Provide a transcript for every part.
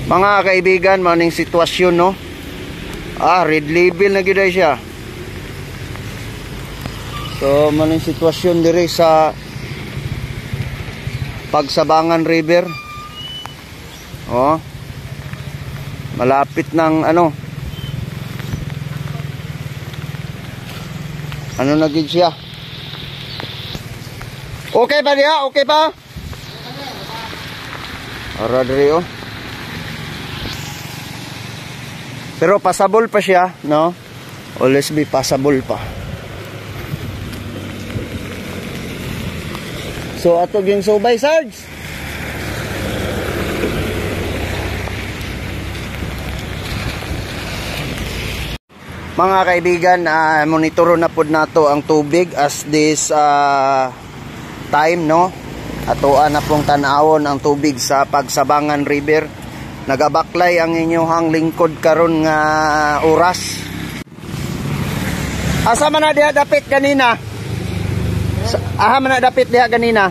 Mga kaibigan, maning sitwasyon, no? Red level na gid siya. So maning sitwasyon diri sa Pagsabangan River. Oh. Malapit ng ano na gid siya. Okay ba diya? Okay pa? Ara diri oh. Pero passable pa siya, no? Always be passable pa. So ato gyung subay, Sarge. Mga kaibigan, monitoro na pod nato ang tubig as this time, no? Atoan na pong tanawon ang tubig sa Pagsabangan River. Nagabaklay ang inyong lingkod karon nga oras. Asa man na diha dapit kanina? Aha man na dapit diha kanina.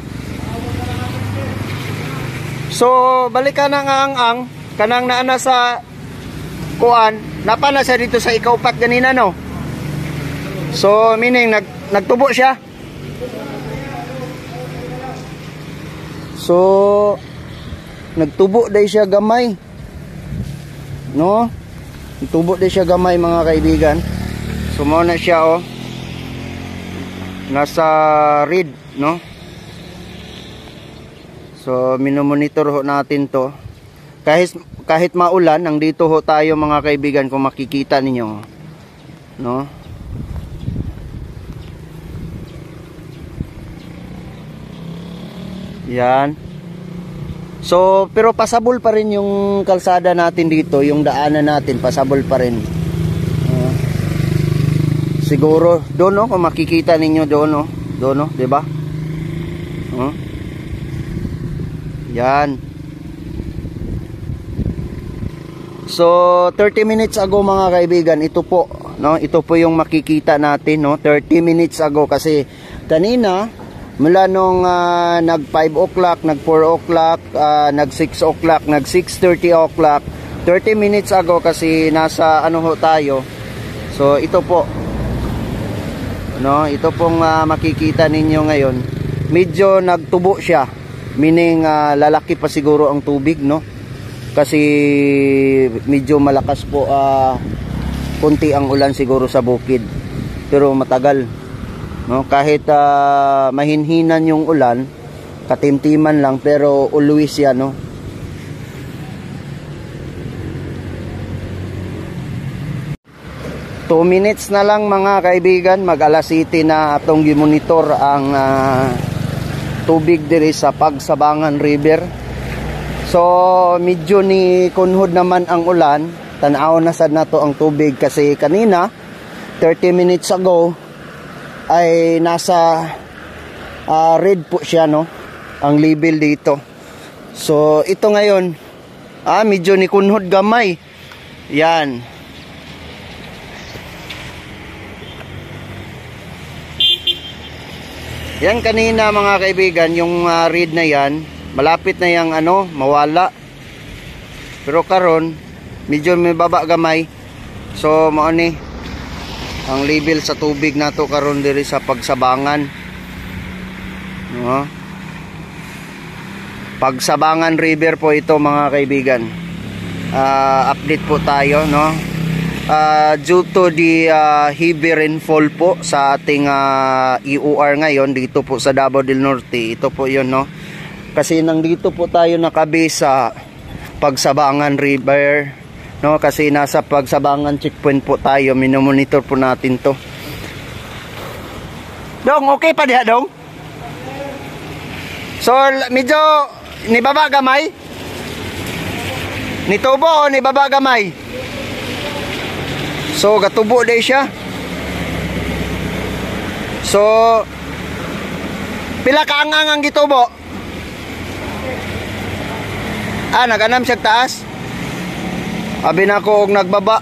So balikan na nga ang kanang naana sa kuan, napa na siya dito sa ikaupat kanina, no? So meaning nagtubo siya. So nagtubo day siya gamay, no? Nagtubo day siya gamay, mga kaibigan. So mao na siya, oh, nasa red, no? So minomonitor ho natin to. Kahit maulan, nandito ho tayo, mga kaibigan, kung makikita ninyo, no? Yan. So, pero pasabol pa rin yung kalsada natin dito, yung daanan natin, pasabol pa rin. Siguro, doon, no? Kung makikita ninyo doon, no? Doon, no? Diba? Yan. So 30 minutes ago, mga kaibigan, ito po, no? Ito po yung makikita natin, no? 30 minutes ago, kasi kanina mula nung nag 5 o'clock, nag 4 o'clock, nag 6 o'clock, nag 6:30 o'clock, 30 minutes ago, kasi nasa ano ho tayo. So ito po, no? Ito pong makikita ninyo ngayon. Medyo nagtubo siya, meaning lalaki pa siguro ang tubig, no? Kasi medyo malakas po, kunti ang ulan siguro sa bukid, pero matagal, no? Kahit mahinhinan yung ulan, katimtiman lang, pero always yan, no? Two minutes na lang, mga kaibigan, mag alas 7 na atong gimonitor ang tubig diri sa Pagsabangan River. So medyo ni kunhod naman ang ulan, tanaw na sad nato ang tubig, kasi kanina 30 minutes ago ay nasa red po siya, no? Ang level dito. So ito ngayon, medyo ni kunhod gamay. Yan. Yan kanina, mga kaibigan, yung red na yan, malapit na yang mawala. Pero karon medyo may baba gamay. So mao ni ang level sa tubig nato karon diri sa Pagsabangan, no? Pagsabangan River po ito, mga kaibigan. Update po tayo, no? Due to the heavy rainfall po sa ating EOR ngayon dito po sa Davao del Norte, ito po yun, no? Kasi nandito po tayo nakabase sa Pagsabangan River, no? Kasi nasa Pagsabangan checkpoint po tayo, minomonitor po natin to. Dong, okay pa diha, Dong? So medyo ni baba gamay? Ni tubo o ni baba gamay? So gatubo day siya. So pila ka ang gitubo? Naganam siya taas. Abi na ko og nagbaba.